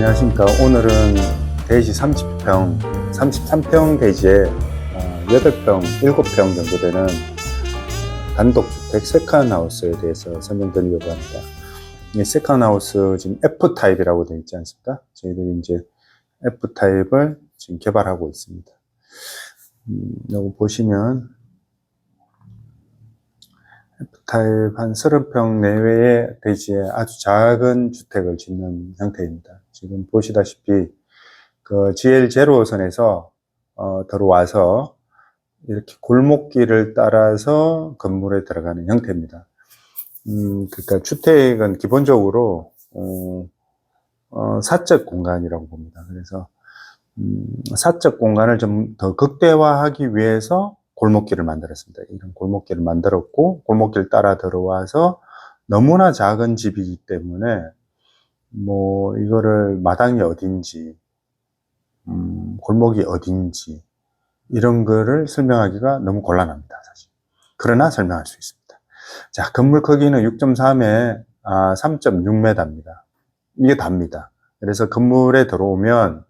안녕하십니까. 오늘은 대지 30평, 33평 대지에 8평, 7평 정도 되는 단독주택 세컨하우스에 대해서 설명드리려고 합니다. 이 세컨하우스 지금 F타입이라고 되어 있지 않습니까? 저희들이 이제 F타입을 지금 개발하고 있습니다. 여기 보시면 F타입 한 30평 내외의 대지에 아주 작은 주택을 짓는 형태입니다. 지금 보시다시피 그 GL0선에서 들어와서 이렇게 골목길을 따라서 건물에 들어가는 형태입니다. 그러니까 주택은 기본적으로 사적 공간이라고 봅니다. 그래서 사적 공간을 좀 더 극대화하기 위해서 골목길을 만들었습니다. 이런 골목길을 만들었고, 골목길 따라 들어와서 너무나 작은 집이기 때문에 뭐 이거를 마당이 어딘지 골목이 어딘지 이런 거를 설명하기가 너무 곤란합니다, 사실. 그러나 설명할 수 있습니다. 자, 건물 크기는 6.3에 3.6m입니다. 이게 답니다. 그래서 건물에 들어오면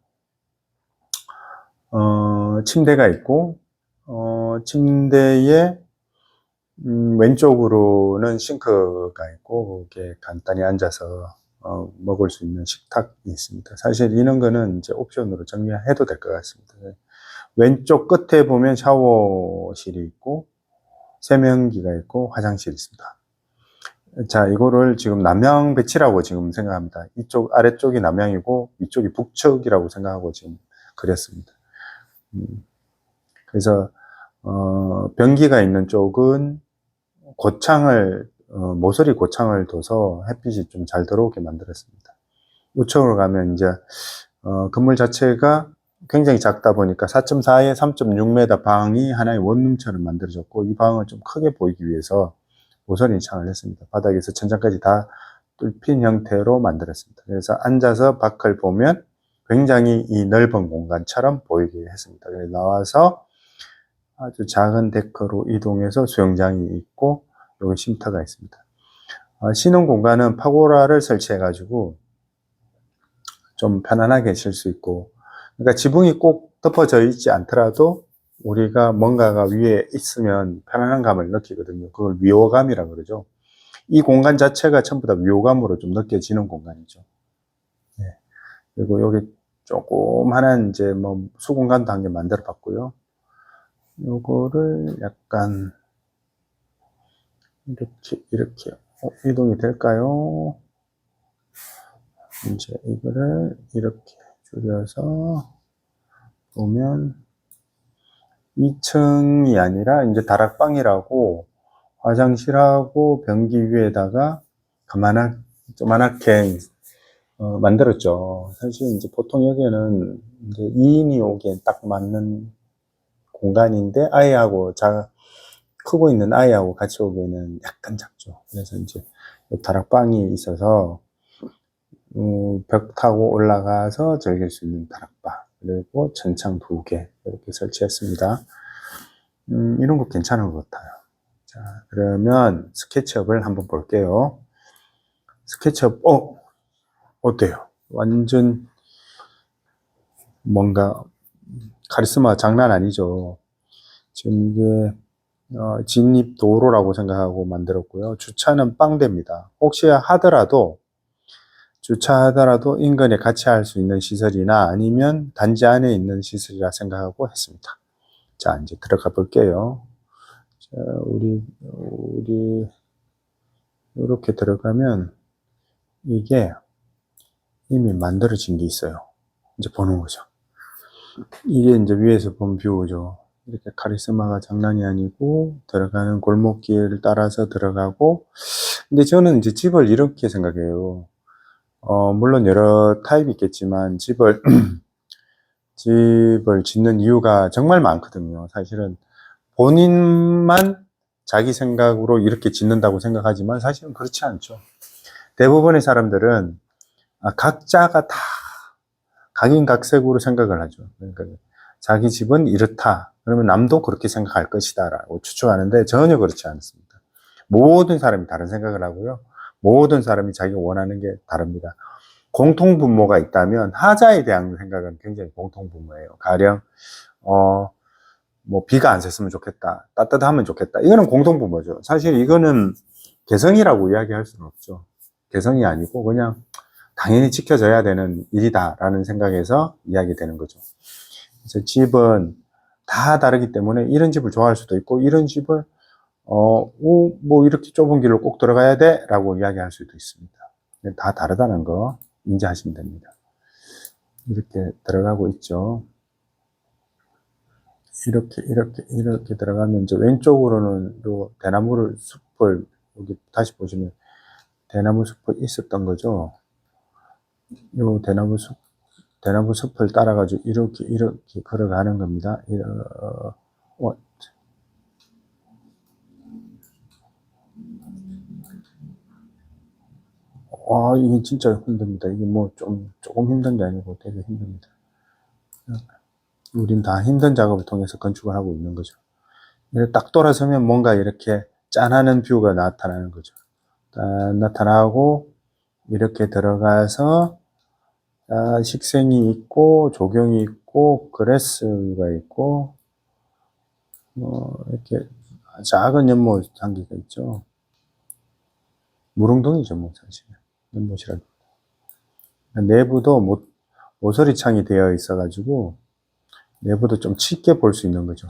침대가 있고 침대에 왼쪽으로는 싱크가 있고 거기에 간단히 앉아서 먹을 수 있는 식탁이 있습니다. 사실 이런 거는 이제 옵션으로 정리해도 될 것 같습니다. 왼쪽 끝에 보면 샤워실이 있고 세면기가 있고 화장실이 있습니다. 자, 이거를 지금 남향 배치라고 지금 생각합니다. 이쪽 아래쪽이 남향이고 위쪽이 북측이라고 생각하고 지금 그렸습니다. 그래서 변기가 있는 쪽은 고창을 모서리 고창을 둬서 햇빛이 좀 잘 들어오게 만들었습니다. 우측으로 가면 이제 건물 자체가 굉장히 작다 보니까 4.4에 3.6m 방이 하나의 원룸처럼 만들어졌고, 이 방을 좀 크게 보이기 위해서 모서리 창을 했습니다. 바닥에서 천장까지 다 뚫힌 형태로 만들었습니다. 그래서 앉아서 밖을 보면 굉장히 이 넓은 공간처럼 보이게 했습니다. 그래서 나와서 아주 작은 데크로 이동해서 수영장이 있고 여기 쉼터가 있습니다. 쉬는 공간은 파고라를 설치해 가지고 좀 편안하게 쉴 수 있고, 그러니까 지붕이 꼭 덮어져 있지 않더라도 우리가 뭔가가 위에 있으면 편안한 감을 느끼거든요. 그걸 위호감이라고 그러죠. 이 공간 자체가 전부 다 위호감으로 좀 느껴지는 공간이죠. 네. 그리고 여기 조그만한 이제 뭐 수공간도 한 개 만들어 봤고요. 요거를 약간 이렇게 이동이 될까요? 이제 이거를 이렇게 줄여서 보면 2층이 아니라 이제 다락방이라고 화장실하고 변기 위에다가 조그맣게 만들었죠. 사실 이제 보통 여기는 이제 2인이 오기엔 딱 맞는 공간인데 크고 있는 아이하고 같이 오기에는 약간 작죠. 그래서 이제 다락방이 있어서 벽 타고 올라가서 즐길 수 있는 다락방, 그리고 천창 2개 이렇게 설치했습니다. 이런 거 괜찮은 것 같아요. 자, 그러면 스케치업을 한번 볼게요. 스케치업, 어때요? 완전 뭔가 카리스마 장난 아니죠. 지금 이게 진입 도로라고 생각하고 만들었고요. 주차는 빵됩니다. 혹시 주차하더라도 인근에 같이 할 수 있는 시설이나 아니면 단지 안에 있는 시설이라 생각하고 했습니다. 자, 이제 들어가 볼게요. 자, 우리 이렇게 들어가면 이게 이미 만들어진 게 있어요. 이제 보는 거죠. 이게 이제 위에서 본 뷰죠. 이렇게 카리스마가 장난이 아니고 들어가는 골목길을 따라서 들어가고, 근데 저는 이제 집을 이렇게 생각해요. 물론 여러 타입이 있겠지만 집을 짓는 이유가 정말 많거든요. 사실은 본인만 자기 생각으로 이렇게 짓는다고 생각하지만 사실은 그렇지 않죠. 대부분의 사람들은 각자가 다 각인각색으로 생각을 하죠. 그러니까 자기 집은 이렇다, 그러면 남도 그렇게 생각할 것이다 라고 추측하는데 전혀 그렇지 않습니다. 모든 사람이 다른 생각을 하고요. 모든 사람이 자기가 원하는 게 다릅니다. 공통분모가 있다면 하자에 대한 생각은 굉장히 공통분모예요. 가령 뭐 비가 안 샜으면 좋겠다, 따뜻하면 좋겠다, 이거는 공통분모죠. 사실 이거는 개성이라고 이야기할 수는 없죠. 개성이 아니고 그냥 당연히 지켜져야 되는 일이다라는 생각에서 이야기되는 거죠. 그래서 집은 다 다르기 때문에 이런 집을 좋아할 수도 있고, 이런 집을 뭐 이렇게 좁은 길로 꼭 들어가야 돼 라고 이야기할 수도 있습니다. 다 다르다는 거 인지하시면 됩니다. 이렇게 들어가고 있죠. 이렇게 들어가면 이제 왼쪽으로는 요 대나무를 숲을, 여기 다시 보시면 대나무 숲이 있었던 거죠. 요 대나무 숲을 따라가지고 이렇게 걸어가는 겁니다. 이게 진짜 힘듭니다. 이게 뭐 조금 힘든 게 아니고 되게 힘듭니다. 우린 다 힘든 작업을 통해서 건축을 하고 있는 거죠. 이렇게 딱 돌아서면 뭔가 이렇게 짠하는 뷰가 나타나는 거죠. 나타나고, 이렇게 들어가서 식생이 있고, 조경이 있고, 그레스가 있고, 이렇게 작은 연못 장기가 있죠. 무릉동이죠, 뭐, 사실. 연못이라고. 내부도 모서리 창이 되어 있어가지고, 내부도 좀 짙게 볼 수 있는 거죠.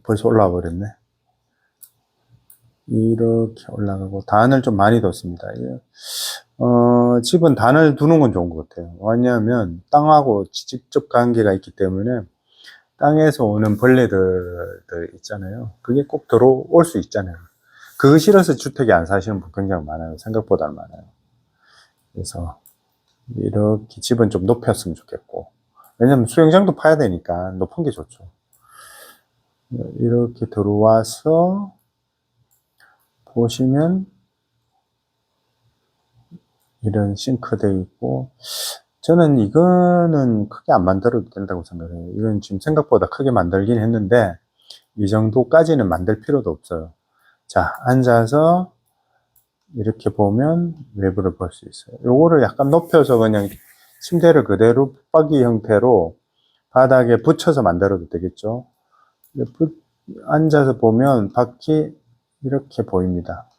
벌써 올라와 버렸네. 이렇게 올라가고, 단을 좀 많이 뒀습니다. 집은 단을 두는 건 좋은 것 같아요. 왜냐하면 땅하고 직접 관계가 있기 때문에 땅에서 오는 벌레들 있잖아요. 그게 꼭 들어올 수 있잖아요. 그거 싫어서 주택에 안 사시는 분 굉장히 많아요. 생각보다 많아요. 그래서 이렇게 집은 좀 높였으면 좋겠고, 왜냐면 수영장도 파야 되니까 높은 게 좋죠. 이렇게 들어와서 보시면 이런 싱크대 있고, 저는 이거는 크게 안 만들어도 된다고 생각해요. 이건 지금 생각보다 크게 만들긴 했는데 이 정도까지는 만들 필요도 없어요. 자, 앉아서 이렇게 보면 외부를 볼 수 있어요. 요거를 약간 높여서 그냥 침대를 그대로 붙박이 형태로 바닥에 붙여서 만들어도 되겠죠. 앉아서 보면 밖이 이렇게 보입니다.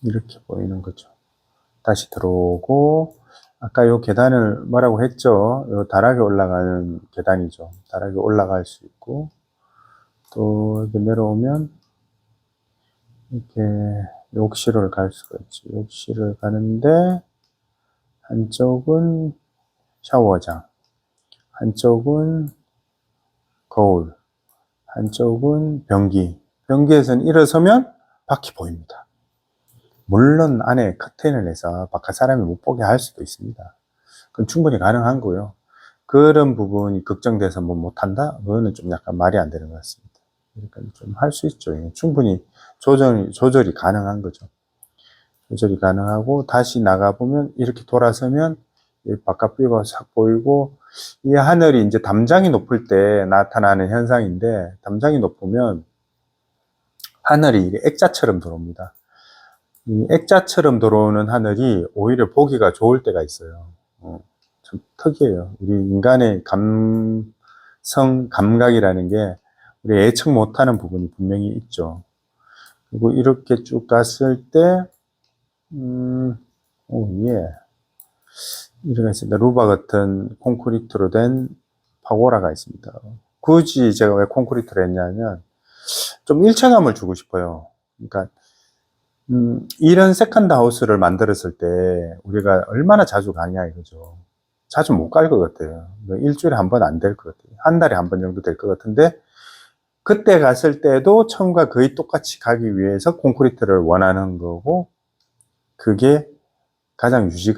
이렇게 보이는 거죠. 다시 들어오고, 아까 요 계단을 뭐라고 했죠? 요 다락에 올라가는 계단이죠. 다락에 올라갈 수 있고, 또 이렇게 내려오면 이렇게 욕실을 갈 수가 있죠. 욕실을 가는데 한쪽은 샤워장, 한쪽은 거울, 한쪽은 변기. 변기에서는 일어서면 밖이 보입니다. 물론 안에 커튼을 해서 바깥 사람이 못 보게 할 수도 있습니다. 그건 충분히 가능한 거요. 그런 부분이 걱정돼서 뭐 못한다? 그거는 좀 약간 말이 안 되는 것 같습니다. 그러니까 좀 할 수 있죠. 충분히 조절이 가능한 거죠. 조절이 가능하고, 다시 나가보면 이렇게 돌아서면 바깥 뷰가 싹 보이고, 이 하늘이 이제 담장이 높을 때 나타나는 현상인데, 담장이 높으면 하늘이 액자처럼 들어옵니다. 이 액자처럼 들어오는 하늘이 오히려 보기가 좋을 때가 있어요. 참 특이해요. 우리 인간의 감각이라는 게 우리 예측 못하는 부분이 분명히 있죠. 그리고 이렇게 쭉 갔을 때, 이렇게 있습니다. 루바 같은 콘크리트로 된 파고라가 있습니다. 굳이 제가 왜 콘크리트를 했냐면, 좀 일체감을 주고 싶어요. 그러니까, 이런 세컨드 하우스를 만들었을 때 우리가 얼마나 자주 가냐 이거죠. 자주 못 갈 것 같아요. 일주일에 한 번 안 될 것 같아요. 한 달에 한 번 정도 될 것 같은데, 그때 갔을 때도 처음과 거의 똑같이 가기 위해서 콘크리트를 원하는 거고, 그게 가장 유지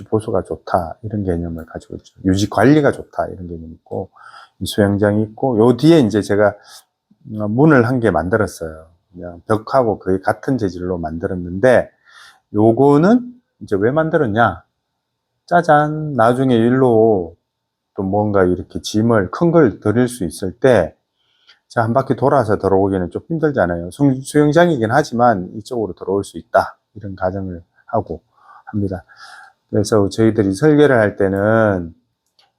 보수가 좋다, 이런 개념을 가지고 있죠. 유지 관리가 좋다, 이런 개념이 있고, 수영장이 있고, 요 뒤에 이제 제가 문을 한 개 만들었어요. 그냥 벽하고 거의 같은 재질로 만들었는데, 요거는 이제 왜 만들었냐? 짜잔, 나중에 일로 또 뭔가 이렇게 짐을 큰 걸 들일 수 있을 때, 자, 한 바퀴 돌아서 들어오기는 좀 힘들잖아요. 수영장이긴 하지만 이쪽으로 들어올 수 있다. 이런 가정을 하고 합니다. 그래서 저희들이 설계를 할 때는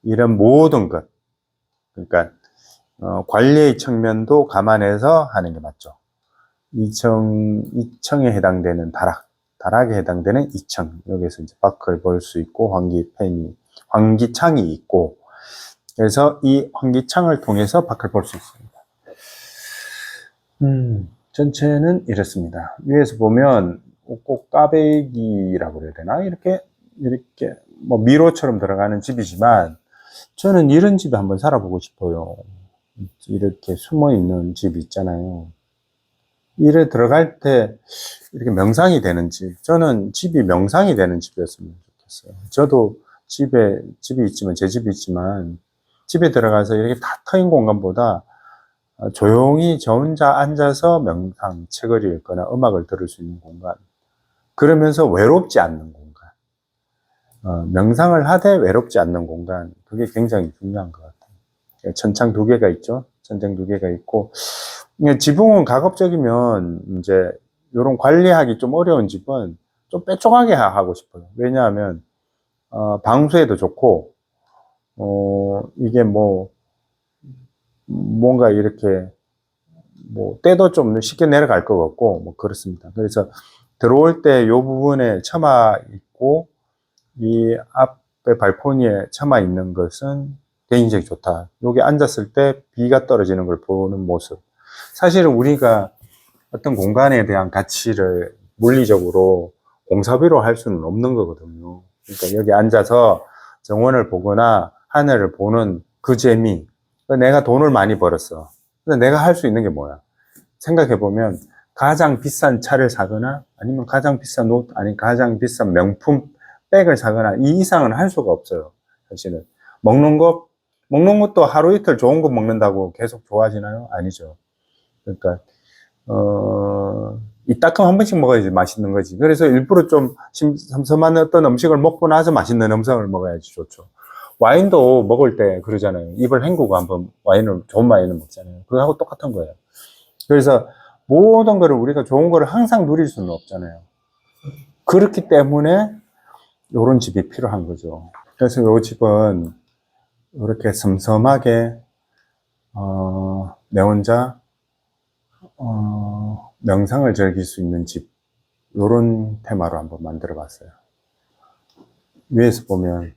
이런 모든 것, 그러니까 관리의 측면도 감안해서 하는 게 맞죠. 2층에 해당되는 다락에 해당되는 2층. 여기서 이제 밖을 볼 수 있고, 환기창이 있고, 그래서 이 환기창을 통해서 밖을 볼 수 있습니다. 전체는 이렇습니다. 위에서 보면 꼭 까베기라고 그래야 되나? 이렇게 뭐 미로처럼 들어가는 집이지만, 저는 이런 집에 한번 살아보고 싶어요. 이렇게 숨어 있는 집 있잖아요. 이래 들어갈 때 이렇게 명상이 되는 집. 저는 집이 명상이 되는 집이었으면 좋겠어요. 저도 집이 있지만, 제 집이 있지만, 집에 들어가서 이렇게 다 트인 공간보다 조용히 저 혼자 앉아서 명상, 책을 읽거나 음악을 들을 수 있는 공간. 그러면서 외롭지 않는 공간. 명상을 하되 외롭지 않는 공간. 그게 굉장히 중요한 것 같아요. 천창 2개가 있죠. 천장 2개가 있고. 지붕은 가급적이면 이제 이런 관리하기 좀 어려운 집은 좀 빼쪽하게 하고 싶어요. 왜냐하면 방수에도 좋고 이게 뭔가 이렇게 때도 좀 쉽게 내려갈 것 같고 그렇습니다. 그래서 들어올 때 이 부분에 처마 있고 이 앞에 발코니에 처마 있는 것은 개인적이 좋다. 여기 앉았을 때 비가 떨어지는 걸 보는 모습. 사실은 우리가 어떤 공간에 대한 가치를 물리적으로 공사비로 할 수는 없는 거거든요. 그러니까 여기 앉아서 정원을 보거나 하늘을 보는 그 재미. 내가 돈을 많이 벌었어. 근데 내가 할 수 있는 게 뭐야? 생각해보면 가장 비싼 차를 사거나 아니면 가장 비싼 옷, 아니 가장 비싼 명품 백을 사거나 이 이상은 할 수가 없어요. 사실은. 먹는 것도 하루 이틀 좋은 거 먹는다고 계속 좋아지나요? 아니죠. 그러니까 이따금 한 번씩 먹어야지 맛있는 거지. 그래서 일부러 좀 섬섬한 어떤 음식을 먹고 나서 맛있는 음식을 먹어야지 좋죠. 와인도 먹을 때 그러잖아요. 입을 헹구고 한번 좋은 와인을 먹잖아요. 그거하고 똑같은 거예요. 그래서 모든 거를 우리가 좋은 거를 항상 누릴 수는 없잖아요. 그렇기 때문에 이런 집이 필요한 거죠. 그래서 이 집은 이렇게 섬섬하게 내 혼자 명상을 즐길 수 있는 집, 이런 테마로 한번 만들어 봤어요. 위에서 보면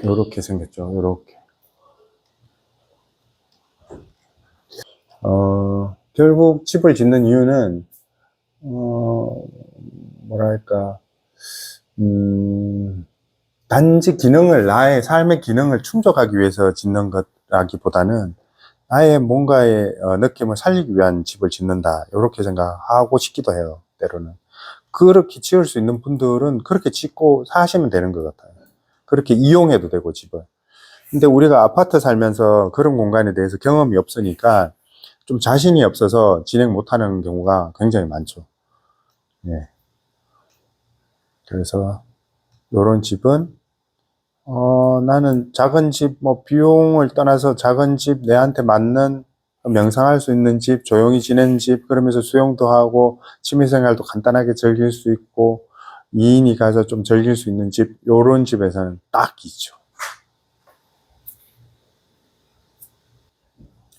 이렇게 생겼죠. 이렇게. 결국 집을 짓는 이유는 뭐랄까 단지 나의 삶의 기능을 충족하기 위해서 짓는 것라기보다는 나의 뭔가의 느낌을 살리기 위한 집을 짓는다, 이렇게 생각하고 싶기도 해요. 때로는 그렇게 지을 수 있는 분들은 그렇게 짓고 사시면 되는 것 같아요. 그렇게 이용해도 되고 집을. 근데 우리가 아파트 살면서 그런 공간에 대해서 경험이 없으니까 좀 자신이 없어서 진행 못하는 경우가 굉장히 많죠. 예. 그래서 이런 집은 나는 작은 집, 비용을 떠나서 작은 집, 내한테 맞는 명상할 수 있는 집, 조용히 지내는 집, 그러면서 수영도 하고 취미생활도 간단하게 즐길 수 있고 2인이 가서 좀 즐길 수 있는 집, 요런 집에서는 딱 있죠.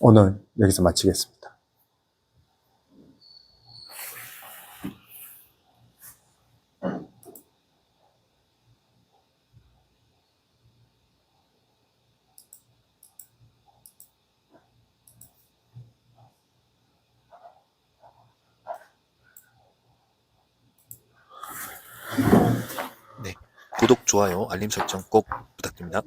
오늘 여기서 마치겠습니다. 네, 구독, 좋아요, 알림 설정 꼭 부탁드립니다.